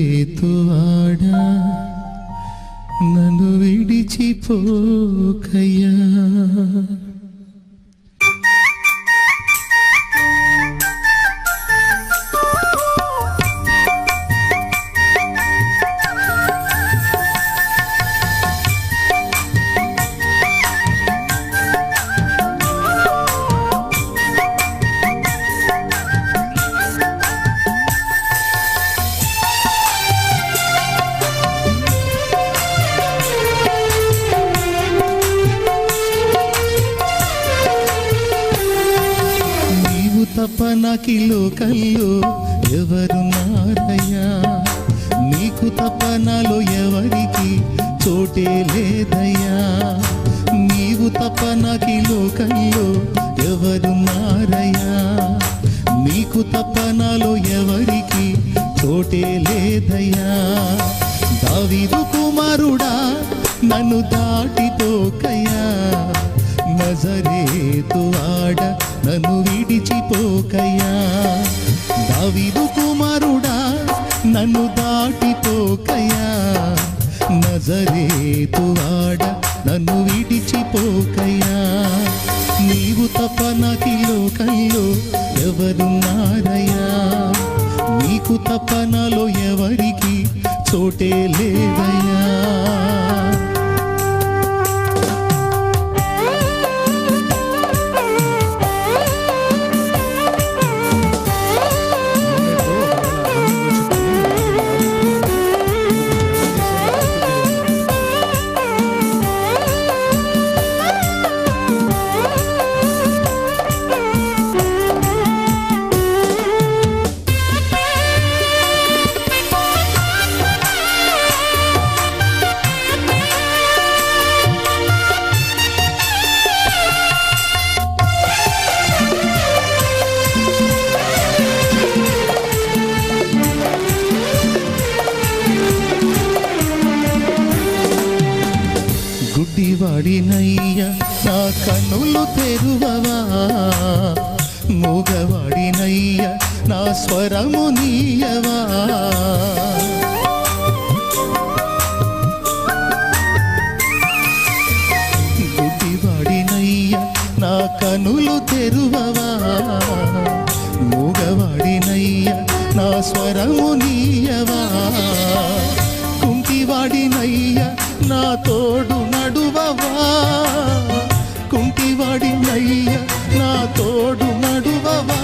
నజరేతువాడా నన్ను విడిచిపోకయ్యా. తప్ప నాకి లోకల్లో ఎవరున్నారయ్యా, నీకు తప్ప నాలో ఎవరికి చోటే లేదయ్యా. నీవు తప్ప నాకి లోకల్లో ఎవరున్నారయ్యా, నీకు తప్ప నాలో ఎవరికి చోటే లేదయ్యా. దావీదు కుమారుడా నన్ను దాటిపోకయ్యా, నజరేతువాడ నన్ను విడిచిపోకయ్యా. దావీదు కుమారుడా నన్ను దాటిపోకయ్యా, నజరేతువాడ నన్ను విడిచిపోకయ్యా. నీవు తప్ప నాకి లోకంలో ఎవరున్నారయ్యా, నీకు తప్ప నాలో ఎవరికి చోటే లేదయ్యా. గుడ్డివాడినయ్యా నా కన్నులు తెరువవా, మూగవాడినయ్యా నా స్వరము నీయవా. గుడ్డివాడినయ్యా నా కన్నులు తెరువవా, మూగవాడినయ్యా నా స్వరము నీయవా. కుంటివాడినయ్యా నా తోడు నడువవా, కుంటివాడినయ్యా నా తోడు నడువవా.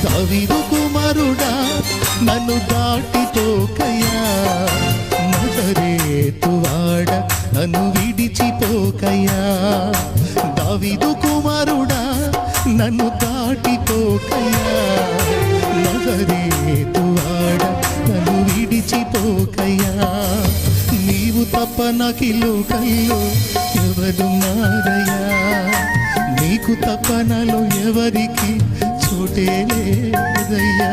దావీదు కుమారుడా నన్ను దాటిపోకయ్యా, నజరేతువాడ నన్ను విడిచిపోకయ్యా. దావీదు కుమారుడా నన్ను దాటిపోకయ్యా, నజరేతువాడ నన్ను విడిచిపోకయ్యా. నీవు తప్ప నాకి లోకంలో ఎవరున్నారయ్యా, నీకు తప్ప నాలో ఎవరికి చోటే లేదయ్యా.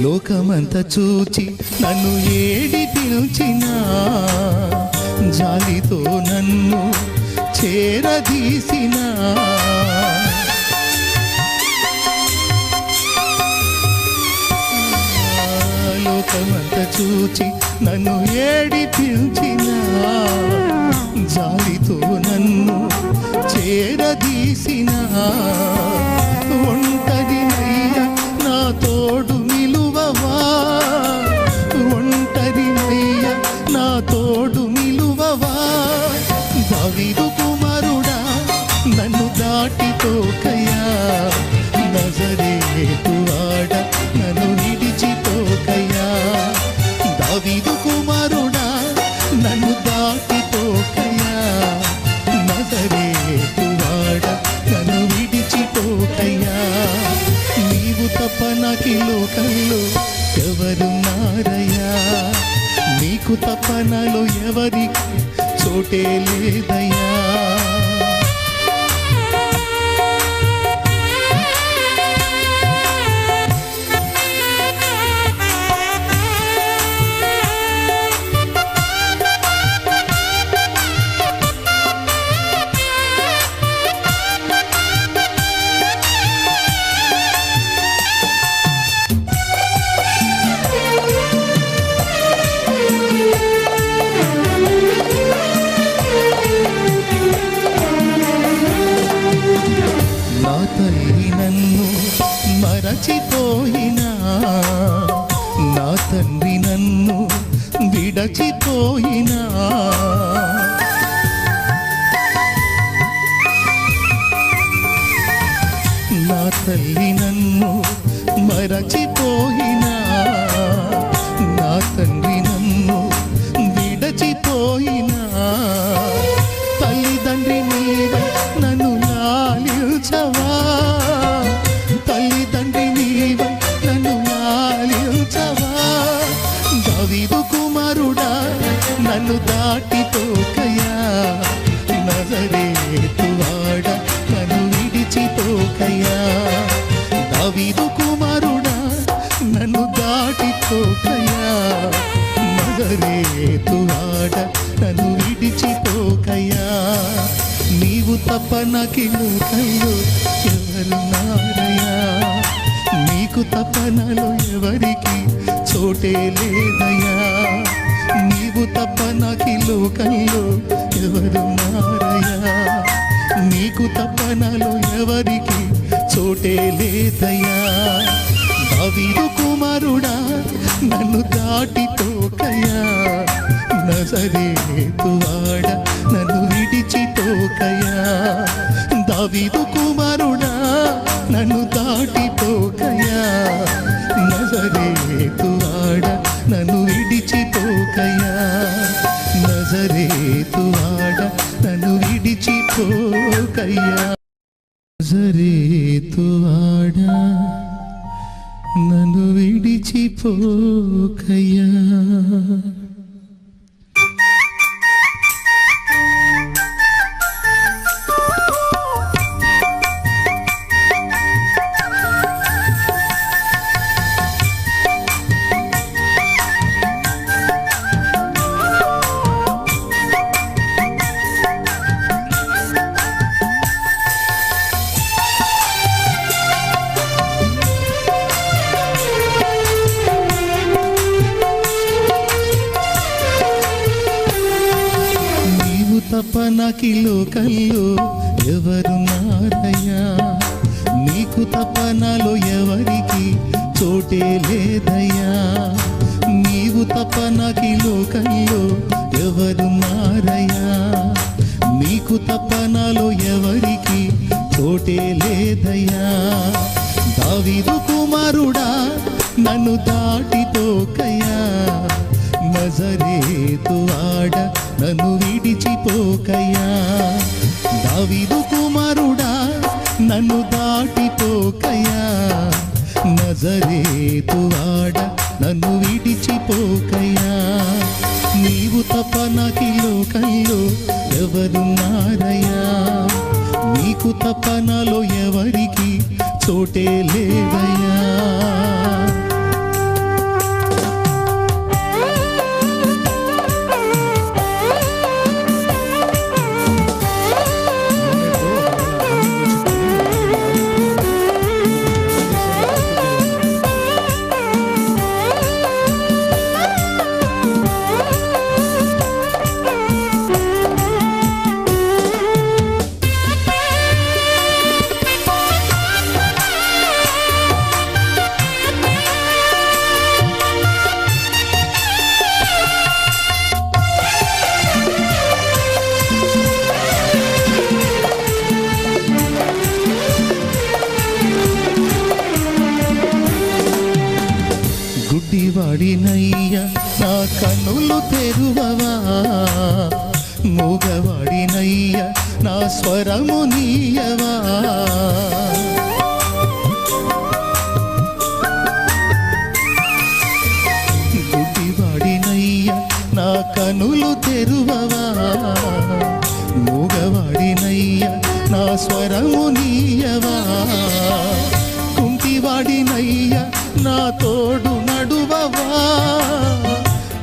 లోకమంతా చూచి నన్ను ఏడి పిలిచినా, జాలితో నన్ను చేరదీసినా. లోకమంతా చూచి నన్ను ఏడి పిలిచినా, జాలితో నన్ను చేరదీసినా. ఒంటరినయ్యా నా తోడు నిలువవా, ఒంటరినయ్యా నా తోడు నిలువవా. దావీదు కుమారుడా నన్ను దాటిపోకయ్యా, నజరేతువాడ నన్ను విడిచిపోకయ్యా. నాకి లోకంలో ఎవరున్నారయ్యా, నీకు తప్ప నాలో ఎవరికి చోటే లేదయ్యా. నా తల్లి నన్ను మరచిపోయినా, నా తండ్రి నన్ను విడచిపోయినా, నా తల్లి నన్ను మరచిపోయినా, నా తండ్రి నన్ను విడచిపోయినా, తల్లిదండ్రి నీవై నన్ను లాలించవా, తల్లిదండ్రి నీవై నన్ను లాలించవా. దావీదు కుమారుడా నన్ను దాటిపోకయా, నజరేతు వాడ నన్ను విడిచిపోకయా. దావీదు కుమారుడా నన్ను దాటిపోకయా, నజరేతు వాడ నన్ను విడిచిపోకయా. నీవు తప్ప నాకి లోకంలో ఎవరున్నారయ్యా, నీకు తప్ప నాలో ఎవరికి చోటే లేదయ్యా. నీవు తప్ప నాకి లోకంలో ఎవరున్నారయ్యా, నీకు తప్ప నాలో ఎవరికి చోటే లేదయ్యా. దావీదు కుమారుడా నన్ను దాటిపోకయా, నజరేతు వాడ నన్ను విడిచిపోకయా. దావీదు కుమారుడా నన్ను దాటిపోకయా, నజరేతు వాడ నన్ను విడిచిపోకయా. నజరేతు వాడ నన్ను విడిచిపోకయ్యా, నజరేతు వాడ నన్ను విడిచిపోకయ్యా. తప్ప నాకి లోకంలో ఎవరున్నారయ్యా, నీకు తప్ప నాలో ఎవరికి చోటే లేదయ్యా. నీవు తప్ప నాకి లోకంలో ఎవరున్నారయ్యా, నీకు తప్ప నాలో ఎవరికి చోటే లేదయ్యా. దావీదు కుమారుడా నన్ను దాటిపోకయ్యా, నజరేతు వాడ నన్ను విడిచిపోకయ్యా. దావీదు కుమారుడా నన్ను దాటిపోకయ్యా, నజరేతు వాడ నన్ను విడిచిపోకయ్యా. నీవు తప్ప నాకి లోకంలో ఎవరున్నారయ్యా, నీకు తప్ప నాలో ఎవరికి చోటే లేదయ్యా. గుడ్డివాడినయ్యా నా కన్నులు తెరువవా, మూగవాడినయ్యా నా స్వరము నీయవా. కనులు తెరువవా మూగవాడినయ్యా నా స్వరము నీయవా కుంటివాడినయ్యా నా తోడు నడువవా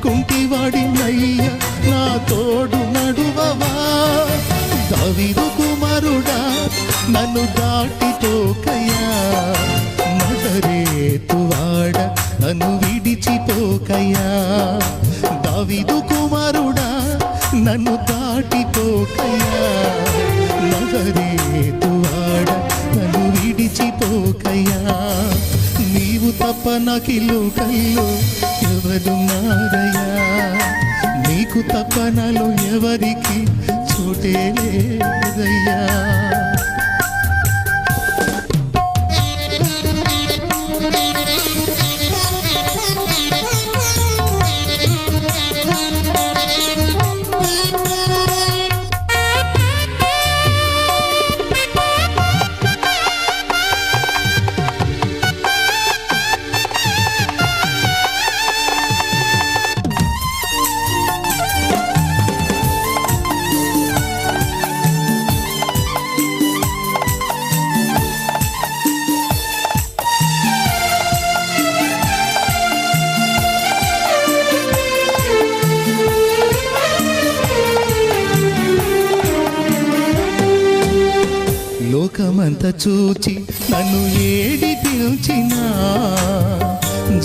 కుంటివాడినయ్యా నా తోడు నడువవా దావీదు కుమారుడా నన్ను దాటిపోకయ్యా నజరేతువాడ నన్ను విడిచిపోకయ్యా దావీదు కుమారుడా నన్ను దాటిపోకయ్యా నజరేతువాడ నన్ను విడిచిపోకయ్యా నీవు తప్ప నాకి లోకంలో ఎవరున్నారయ్యా నీకు తప్ప నాలో ఎవరికి చోటే లేదయ్యా లోకమంతా చూచి నన్ను ఏడిపించినా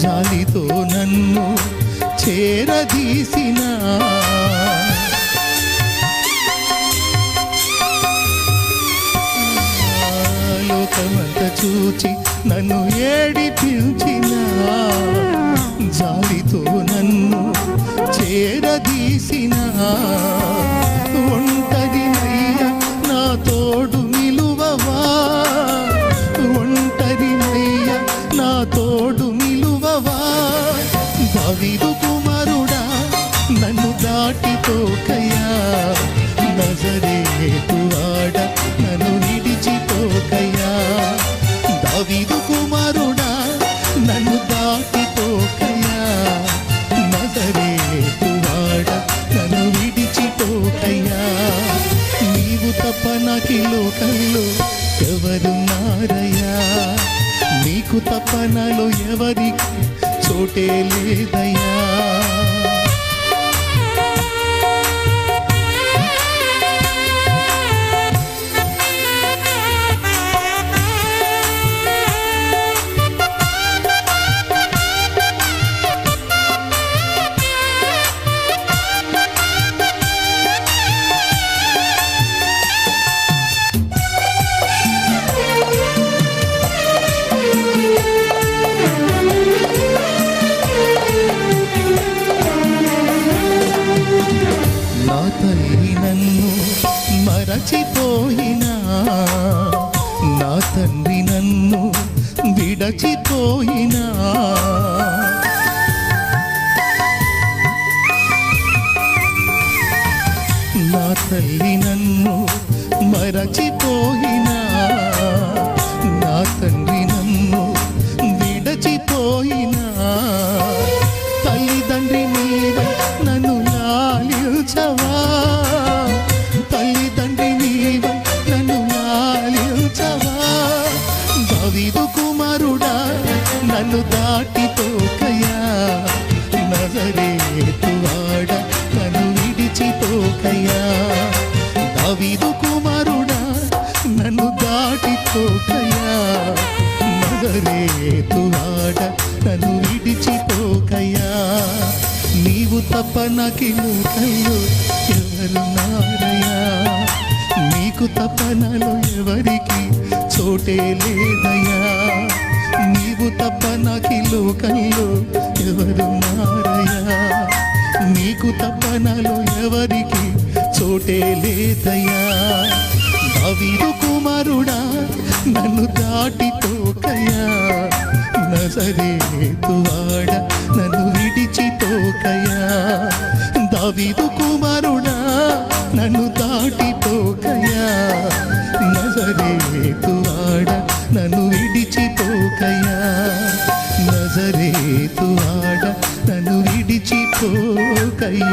జాలితో నన్ను చేరదీసినా లోకమంతా చూచి నన్ను ఏడిపించినా జాలితో నన్ను చేరదీసినా ఒంటరినయ్యా నా తోడు ఒంటరినయ్యా నా తోడు నిలువవా దావీదు కుమారుడా నన్ను దాటిపోకయ్యా నజరేతువాడ నన్ను విడిచిపోకయ్యా దావీదు కుమారుడా నన్ను దాటిపోకయ్యా నజరేతువాడ నన్ను విడిచిపోకయ్యా నీవు తప్ప నాకి లోకంలో ఎవరున్నారయ్యా నీకు తప్ప నాలో ఎవరికి చోటే లేదయ్యా తల్లి నన్ను మరచిపోయినా నా తండ్రి నన్ను విడచిపోయినా నా తల్లి నన్ను మరచిపోయినా నా తండ్రి నన్ను విడచిపోయినా తల్లిదండ్రి నీవై నన్ను లాలించవా తల్లిదండ్రి నీవై నన్ను లాలించవా దావీదు కుమారుడా నన్ను దాటిపోకయ్యా నజరేతువాడ నన్ను విడిచిపోకయ్యా దావీదు కుమారుడా నన్ను దాటిపోకయ్యా నజరేతువాడ నన్ను విడిచిపోకయ్యా నీవు తప్ప నాకి లోకంలో ఎవరున్నారయ్యా నీకు తప్ప నాలో ఎవరికి చోటే లేదయ్యా నీవు తప్ప నాకి లోకంలో ఎవరున్నారయ్యా నీకు తప్ప నాలో ఎవరికి చోటే లేదయ్యా దావీదు కుమారుడా నన్ను దాటిపోకయ్యా నజరేతువాడ నన్ను విడిచిపోకయ్యా దావీదు కుమారుడా నన్ను దాటిపోకయ్యా నజరేతువాడ నన్ను విడిచిపోకయ్యా నజరేతువాడ నన్ను విడిచిపోకయ్యా